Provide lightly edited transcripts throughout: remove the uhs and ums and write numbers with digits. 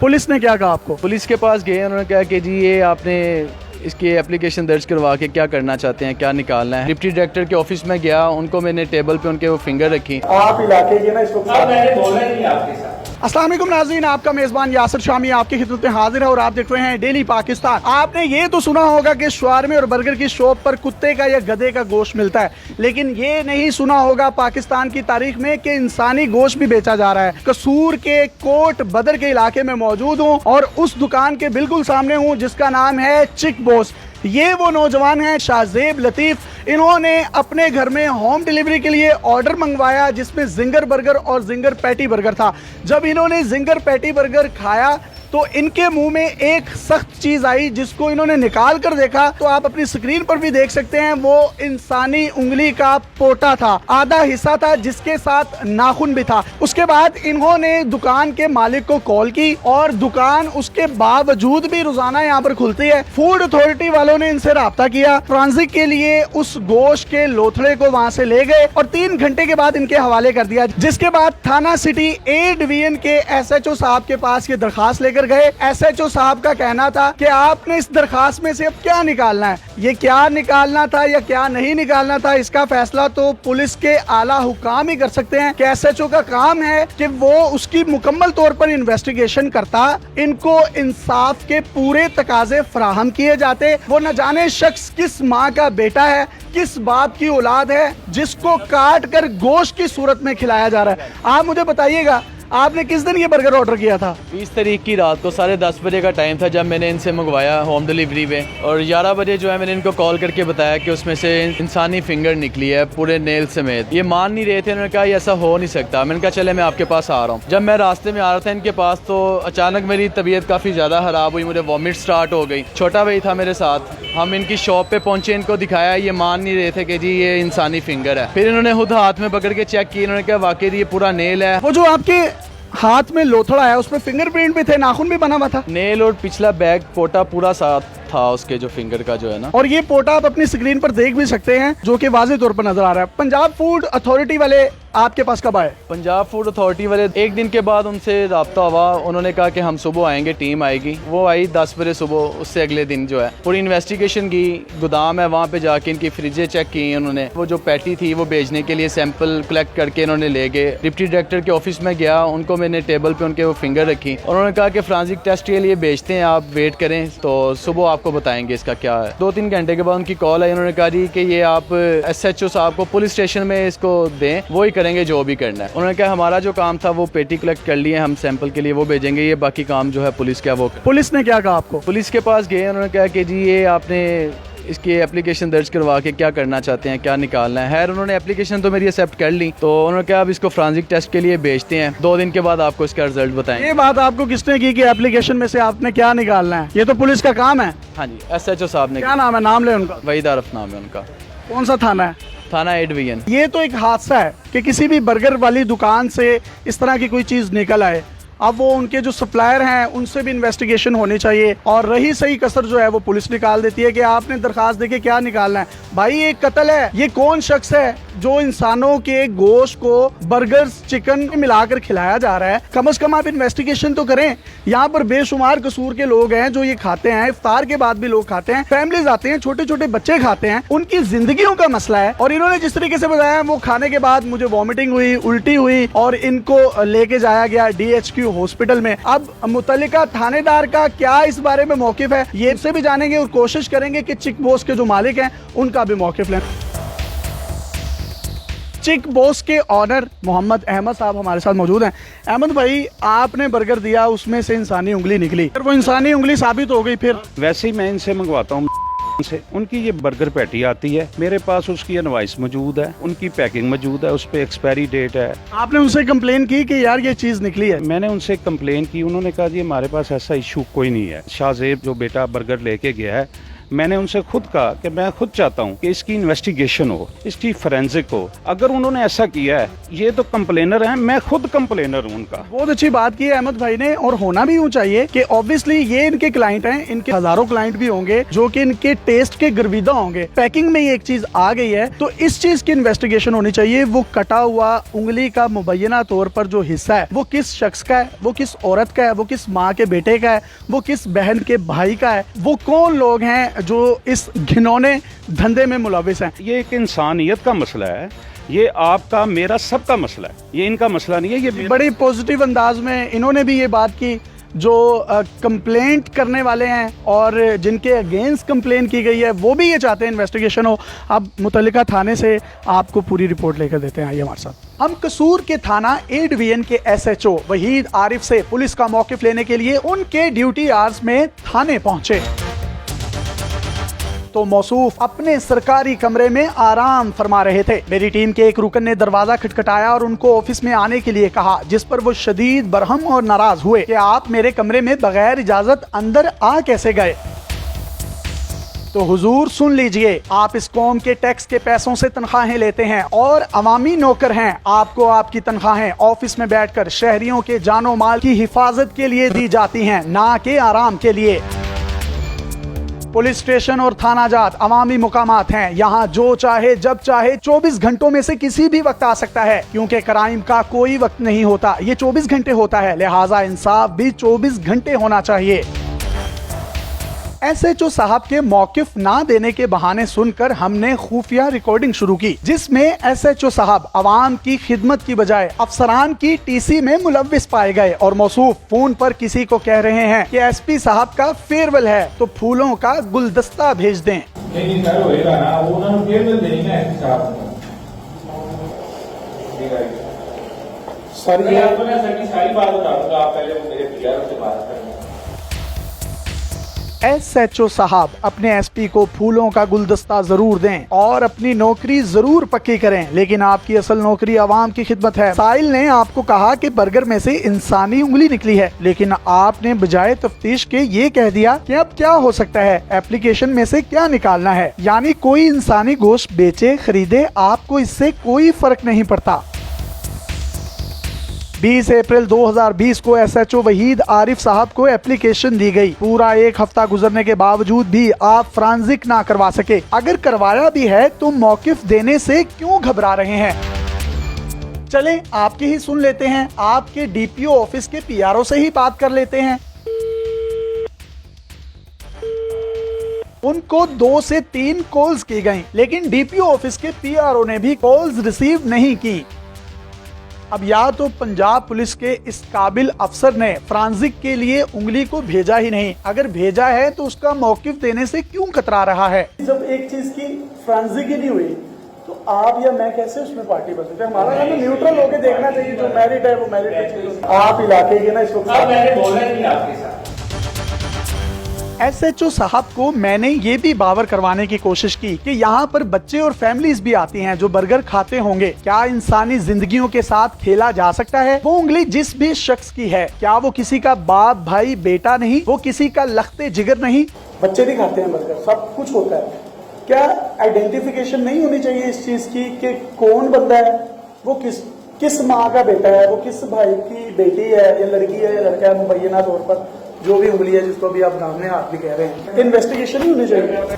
Police ने क्या कहा आपको? पुलिस के पास गए, उन्होंने कहा कि जी ये आपने इसकी एप्लीकेशन दर्ज करवा के क्या करना चाहते हैं, क्या निकालना है। डिप्टी डायरेक्टर के ऑफिस में गया, उनको मैंने टेबल पे उनके वो फिंगर रखी। आप इलाके के ना इसको अस्सलाम वालेकुम नाज़रीन, आपका मेज़बान यासिर शामी आपकी खिदमत में हाजिर है और आप देख रहे हैं डेली पाकिस्तान। आपने ये तो सुना होगा कि शवारमे और बर्गर की शॉप पर कुत्ते का या गधे का गोश्त मिलता है, लेकिन ये नहीं सुना होगा पाकिस्तान की तारीख में कि इंसानी गोश्त भी बेचा जा रहा है। कसूर के कोट बदर के इलाके में मौजूद हूँ और उस दुकान के बिल्कुल सामने हूँ जिसका नाम है चिक बॉस। ये वो नौजवान हैं शाहजेब लतीफ़, इन्होंने अपने घर में होम डिलीवरी के लिए ऑर्डर मंगवाया जिसमें जिंगर बर्गर और जिंगर पैटी बर्गर था। जब इन्होंने जिंगर पैटी बर्गर खाया तो इनके मुंह में एक सख्त चीज आई जिसको इन्होंने निकाल कर देखा तो आप अपनी स्क्रीन पर भी देख सकते हैं, वो इंसानी उंगली का पोटा था, आधा हिस्सा था जिसके साथ नाखून भी था। उसके बाद इन्होंने दुकान के मालिक को कॉल की और दुकान उसके बावजूद भी रोजाना यहाँ पर खुलती है। फूड अथॉरिटी वालों ने इनसे राब्ता किया, ट्रांजिट के लिए उस गोश्त के लोथड़े को वहां से ले गए और 3 घंटे के बाद इनके हवाले कर दिया। जिसके बाद थाना सिटी ए डिवीजन के SHO साहब के पास ये दरखास्त लेकर गए। SHO साहब का कहना था कि आपने इस दरखास्त में से अब क्या निकालना है, ये क्या निकालना था या क्या नहीं निकालना था, इसका फैसला तो पुलिस के आला हुकाम ही कर सकते हैं। कि SHO का काम है कि वो उसकी मुकम्मल तौर पर इन्वेस्टिगेशन करता, इनको इंसाफ के पूरे तकाजे फराहम किए जाते। वो न जाने शख्स किस माँ का बेटा है, किस बाप की औलाद है जिसको काट कर गोश्त की सूरत में खिलाया जा रहा है। आप मुझे बताइएगा, आपने किस दिन ये बर्गर ऑर्डर किया था? 20 तारीख की रात को 10:30 बजे का टाइम था जब मैंने इनसे मंगवाया होम डिलीवरी पे, और 11 बजे जो है मैंने इनको कॉल करके बताया कि उसमें से इंसानी फिंगर निकली है पूरे नेल समेत। ये मान नहीं रहे थे, उन्होंने कहा ऐसा हो नहीं सकता। मैंने कहा चले मैं आपके पास आ रहा हूँ। जब मैं रास्ते में आ रहा था इनके पास तो अचानक मेरी तबीयत काफ़ी ज़्यादा ख़राब हुई, मुझे वॉमिट स्टार्ट हो गई। छोटा भाई था मेरे साथ, हम इनकी शॉप पे पहुंचे, इनको दिखाया, ये मान नहीं रहे थे कि जी ये इंसानी फिंगर है। फिर इन्होंने खुद हाथ में पकड़ के चेक की, इन्होंने कहा वाकई ये पूरा नेल है। वो जो आपके हाथ में लोथड़ा है उसमें फिंगरप्रिंट भी थे, नाखून भी बना हुआ था। नेल और पिछला बैग पोटा पूरा साथ था उसके, जो फिंगर का जो है ना। और ये पोटा आप अपनी स्क्रीन पर देख भी सकते हैं जो कि वाज़ेह तौर पर नजर आ रहा है। पंजाब फूड अथॉरिटी वाले आपके पास कब आए? पंजाब फूड अथॉरिटी वाले 1 दिन के बाद उनसे रब्ता हुआ, उन्होंने कहा कि हम सुबह आएंगे, टीम आएगी। वो आई 10 बजे सुबह। उससे अगले दिन जो है पूरी इन्वेस्टिगेशन की, गोदाम है वहाँ पे जाके इनकी फ्रिजें चेक की उन्होंने। वो जो पैटी थी वो भेजने के लिए सैंपल कलेक्ट करके इन्होंने ले गए। डिप्टी डायरेक्टर के ऑफिस में गया, उनको मैंने टेबल पे उनके वो फिंगर रखी। उन्होंने कहा कि फोरेंसिक टेस्ट के लिए भेजते हैं, आप वेट करें तो सुबह आपको बताएंगे इसका क्या है। 2-3 घंटे के बाद उनकी कॉल आई, उन्होंने कहा जी कि ये आप SHO साहब को पुलिस स्टेशन में इसको दें, वो ही करेंगे जो भी करना है। उन्होंने कहा हमारा जो काम था वो पेटी कलेक्ट कर लिए, हम सैंपल के लिए वो भेजेंगे, ये बाकी काम जो है पुलिस का वो। पुलिस ने क्या कहा आपको? पुलिस के पास गए, उन्होंने कहा कि जी ये आपने इसकी एप्लीकेशन दर्ज करवा के क्या करना चाहते हैं, क्या निकालना है। खैर उन्होंने एप्लीकेशन तो मेरी एक्सेप्ट कर ली, तो उन्होंने कहा अब इसको फोरेंसिक टेस्ट के लिए भेजते हैं, 2 दिन के बाद आपको इसका रिजल्ट बताएंगे। ये बात आपको किसने की कि एप्लीकेशन में से आपने क्या निकालना है? ये तो पुलिस का काम है। हाँ जी, SHO साहब ने। क्या नाम है? नाम ले उनका। वहीद आरफ नाम है उनका। कौन सा थाना है? थाना ए डिवीजन। ये तो एक हादसा है कि किसी भी बर्गर वाली दुकान से इस तरह की कोई चीज निकल आए। अब वो उनके जो सप्लायर हैं उनसे भी इन्वेस्टिगेशन होनी चाहिए, और रही सही कसर जो है वो पुलिस निकाल देती है कि आपने दरखास्त देके क्या निकालना है। भाई ये कत्ल है। ये कौन शख्स है जो इंसानों के गोश्त को बर्गर चिकन में मिलाकर खिलाया जा रहा है? कम से कम आप इन्वेस्टिगेशन तो करें। यहाँ पर बेशुमार कसूर के लोग हैं जो ये खाते हैं, इफ्तार के बाद भी लोग खाते हैं, फैमिलीज आते हैं, छोटे छोटे बच्चे खाते हैं, उनकी जिंदगियों का मसला है। और इन्होंने जिस तरीके से बताया, वो खाने के बाद मुझे वॉमिटिंग हुई, उल्टी हुई और इनको लेके जाया गया DHQ हॉस्पिटल में। अब मुतल्लिका थानेदार का क्या इस बारे में मौकिफ है, ये से भी जानेंगे और कोशिश करेंगे कि चिक बॉस के जो मालिक हैं उनका भी मौकिफ लें। चिक बॉस के ऑनर मोहम्मद अहमद साहब हमारे साथ मौजूद हैं। अहमद भाई, आपने बर्गर दिया, उसमें से इंसानी उंगली निकली, फिर वो इंसानी उंगली साबित हो गई, फिर? वैसे ही मैं इनसे मंगवाता हूँ से, उनकी ये बर्गर पैटी आती है, मेरे पास उसकी इनवॉइस मौजूद है, उनकी पैकिंग मौजूद है, उस पर एक्सपायरी डेट है। आपने उनसे कंप्लेन की कि यार ये चीज निकली है? मैंने उनसे कंप्लेन की, उन्होंने कहा जी हमारे पास ऐसा इशू कोई नहीं है। शाहजेब जो बेटा बर्गर लेके गया है मैंने उनसे खुद कहा कि मैं खुद चाहता हूं कि इसकी इन्वेस्टिगेशन हो, इसकी फोरेंसिक हो। अगर उन्होंने ऐसा किया है, ये तो कंप्लेनर हैं, मैं खुद कंप्लेनर हूं उनका। बहुत अच्छी बात की है अहमद भाई ने, और होना भी यूं चाहिए कि ऑब्वियसली ये इनके क्लाइंट हैं, इनके हजारों क्लाइंट भी होंगे जो कि इनके टेस्ट के गर्विदा होंगे। पैकिंग में ये एक चीज आ गई है तो इस चीज की इन्वेस्टिगेशन होनी चाहिए। वो कटा हुआ उंगली का मुबैना तौर पर जो हिस्सा है वो किस शख्स का है, वो किस औरत का है, वो किस माँ के बेटे का है, वो किस बहन के भाई का है, वो कौन लोग हैं जो इस घिनौने धंधे में मुलविस हैं। ये एक इंसानियत का मसला है, ये आपका मेरा सबका मसला है, ये इनका मसला नहीं है। ये बड़ी पॉजिटिव अंदाज में इन्होंने भी ये बात की, जो कंप्लेंट करने वाले हैं और जिनके अगेंस्ट कंप्लेन की गई है वो भी ये चाहते हैं इन्वेस्टिगेशन हो। अब मुतल्लिका थाने से आपको पूरी रिपोर्ट लेकर देते हैं, आइए हमारे साथ। हम कसूर के थाना ए डिवीजन के SHO वहीद आरिफ से पुलिस का मौक़िफ़ लेने के लिए उनके ड्यूटी आवर्स में थाने पहुंचे तो मौसूफ अपने सरकारी कमरे में आराम फरमा रहे थे। मेरी टीम के एक रुकन ने दरवाजा खटखटाया और उनको ऑफिस में आने के लिए कहा, जिस पर वो शदीद बरहम और नाराज हुए कि आप मेरे कमरे में बगैर इजाजत अंदर आ कैसे गए। तो हुजूर सुन लीजिए, आप इस कौम के टैक्स के पैसों से तनख्वाहें लेते हैं और अवामी नौकर हैं। आपको आपकी तनख्वाहें ऑफिस में बैठकर शहरियों के जानो माल की हिफाजत के लिए दी जाती हैं, ना कि आराम के लिए। पुलिस स्टेशन और थाना जात अवामी मुकामात हैं, यहाँ जो चाहे जब चाहे 24 घंटों में से किसी भी वक्त आ सकता है, क्योंकि क्राइम का कोई वक्त नहीं होता, ये 24 घंटे होता है, लिहाजा इंसाफ भी 24 घंटे होना चाहिए। SHO साहब के मौक़िफ़ ना देने के बहाने सुनकर हमने खुफिया रिकॉर्डिंग शुरू की, जिसमें SHO साहब अवाम की खिदमत की बजाय अफसरान की TC में मुलव्विस पाए गए और मौसूफ फोन पर किसी को कह रहे हैं कि SP साहब का फेयरवेल है तो फूलों का गुलदस्ता भेज दें। नहीं सर होएगा ना, वो उन्होंने फेयरवेल देनी है SP साहब को। सर मैं आपको ना सर की सारी बात बता दूंगा, आप पहले वो मेरे PR से बात करें। SHO साहब अपने SP को फूलों का गुलदस्ता जरूर दें और अपनी नौकरी जरूर पक्की करें, लेकिन आपकी असल नौकरी आवाम की खिदमत है। साहिल ने आपको कहा कि बर्गर में से इंसानी उंगली निकली है, लेकिन आपने बजाय तफ्तीश के ये कह दिया कि अब क्या हो सकता है, एप्लीकेशन में से क्या निकालना है। यानी कोई इंसानी गोश्त बेचे खरीदे, आपको इससे कोई फर्क नहीं पड़ता। 20 अप्रैल 2020 को SHO वहीद आरिफ साहब को एप्लीकेशन दी गई। पूरा एक हफ्ता गुजरने के बावजूद भी आप फ्रांजिक ना करवा सके। अगर करवाया भी है तो मौक़िफ़ देने से क्यों घबरा रहे हैं। चलें आपकी ही सुन लेते हैं, आपके DPO ऑफिस के PRO से ही बात कर लेते हैं। उनको 2 से 3 कॉल्स की गई, लेकिन DPO ऑफिस के PRO ने भी कॉल्स रिसीव नहीं की। अब या तो पंजाब पुलिस के इस काबिल अफसर ने फ्रांजिक के लिए उंगली को भेजा ही नहीं, अगर भेजा है तो उसका मौक़िफ़ देने से क्यों कतरा रहा है। जब एक चीज की फ्रांजिक ही नहीं हुई तो आप या मैं कैसे उसमें पार्टी बन सकते हैं। हमारा काम न्यूट्रल होकर देखना चाहिए, जो मैरिट है वो मैरिट। आप इलाके के ना इस वक्त मैंने बोला नहीं आपके साथ। SHO साहब को मैंने ये भी बावर करवाने की कोशिश की कि यहाँ पर बच्चे और फैमिलीज भी आती हैं जो बर्गर खाते होंगे। क्या इंसानी जिंदगियों के साथ खेला जा सकता है। वो उंगली जिस भी शख्स की है, क्या वो किसी का बाप भाई बेटा नहीं, वो किसी का लख्ते जिगर नहीं। बच्चे भी खाते हैं बर्गर, सब कुछ होता है। क्या आइडेंटिफिकेशन नहीं होनी चाहिए इस चीज की कि कौन बंदा है, वो किस माँ का बेटा है, वो किस भाई की बेटी है या लड़की है या लड़का है, मुबैना तौर पर जो भी उंगली है जिसको भी आप दामने हाथ भी कह रहे हैं, इन्वेस्टिगेशन ही होनी चाहिए।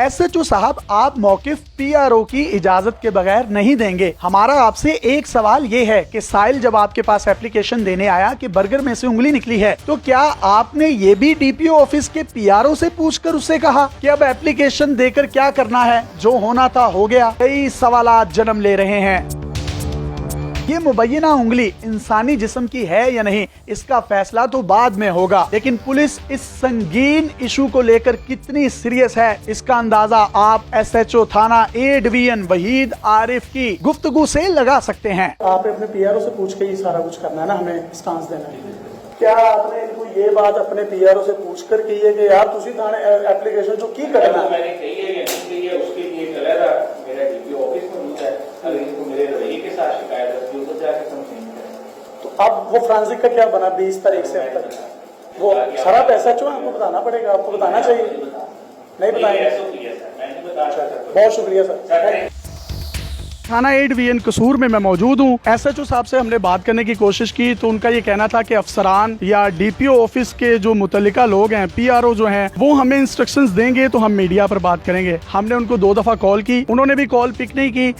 SHO साहब, आप मौक़िफ़ PRO की इजाजत के बगैर नहीं देंगे। हमारा आपसे एक सवाल ये है कि साहिल जब आपके पास एप्लीकेशन देने आया कि बर्गर में से उंगली निकली है, तो क्या आपने ये भी DPO ऑफिस के PRO से पूछकर उससे कहा कि अब एप्लीकेशन देकर क्या करना है, जो होना था हो गया। कई सवालात जन्म ले रहे हैं। ये मुबैना उंगली इंसानी जिस्म की है या नहीं, इसका फैसला तो बाद में होगा, लेकिन पुलिस इस संगीन इशू को लेकर कितनी सीरियस है, इसका अंदाजा आप SHO थाना ए डिवीजन वहीद आरिफ की गुफ्तगू से लगा सकते हैं। आपने अपने PRO से पूछ के ही सारा कुछ करना है ना, हमें स्टांस देना है। क्या आपने इनको ये बात अपने PRO से पूछ कर की है कि यार तुसी थाने एप्लीकेशन जो की करना है, मैंने कही है या नहीं कही है, उसके लिए अलग मेरा DPO ऑफिस में होता है। अगर इनको मेरे रवैये के साथ शिकायत है तो जाके समझेंगे। तो अब वो फ्रांजिक का क्या बना 20 तारीख से अब तक, वो सारा पैसा जो आपको बताना पड़ेगा, आपको बताना चाहिए। नहीं बताएंगे। SOP है सर, मैं नहीं बता सकता। बहुत शुक्रिया सर। थाना 8 VN कसूर में मैं मौजूद हूँ। SHO साहब से हमने बात करने की कोशिश की तो उनका ये कहना था कि अफसरान या DPO ऑफिस के जो मुतल्लिका लोग हैं, PRO जो हैं, वो हमें इंस्ट्रक्शंस देंगे तो हम मीडिया पर बात करेंगे। हमने उनको 2 दफ़ा कॉल की, उन्होंने भी कॉल पिक नहीं की।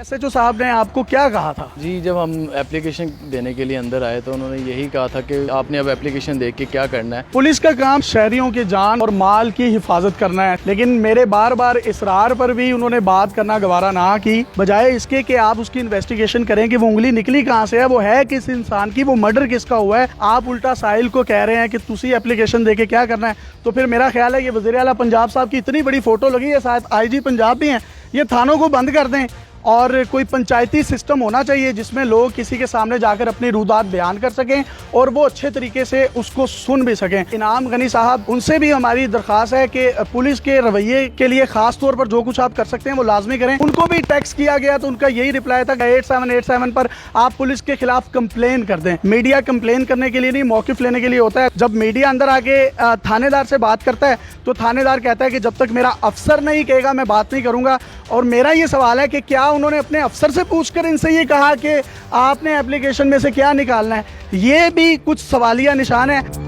SHO साहब ने आपको क्या कहा था? जी, जब हम एप्लीकेशन देने के लिए अंदर आए तो उन्होंने यही कहा था कि आपने अब एप्लीकेशन देख के क्या करना है। पुलिस का काम शहरियों की जान और माल की हिफाजत करना है, लेकिन मेरे बार बार इसरार पर भी उन्होंने बात करना गवारा ना की, बजाय इसके कि आप उसकी इन्वेस्टिगेशन करें कि वो उंगली निकली कहाँ से है, वो है किस इंसान की, वो मर्डर किसका हुआ है। आप उल्टा साहिल को कह रहे हैं कि तुसी एप्लीकेशन दे के क्या करना है। तो फिर मेरा ख्याल है ये वज़ीर आला पंजाब साहब की इतनी बड़ी फोटो लगी है, शायद IG पंजाब भी हैं, ये थानों को बंद कर दें और कोई पंचायती सिस्टम होना चाहिए जिसमें लोग किसी के सामने जाकर अपनी रुदात बयान कर सकें और वो अच्छे तरीके से उसको सुन भी सकें। इनाम गनी साहब, उनसे भी हमारी दरख्वास्त है कि पुलिस के रवैये के लिए खास तौर पर जो कुछ आप कर सकते हैं वो लाजमी करें। उनको भी टैक्स किया गया तो उनका यही रिप्लाई था 8787 पर आप पुलिस के खिलाफ कंप्लेन कर दें। मीडिया कंप्लेन करने के लिए नहीं, मौकिफ लेने के लिए होता है। जब मीडिया अंदर आके थानेदार से बात करता है तो थानेदार कहता है कि जब तक मेरा अफसर नहीं कहेगा मैं बात नहीं करूंगा। और मेरा ये सवाल है कि क्या उन्होंने अपने अफसर से पूछकर इनसे ये कहा कि आपने एप्लीकेशन में से क्या निकालना है? ये भी कुछ सवालिया निशान है।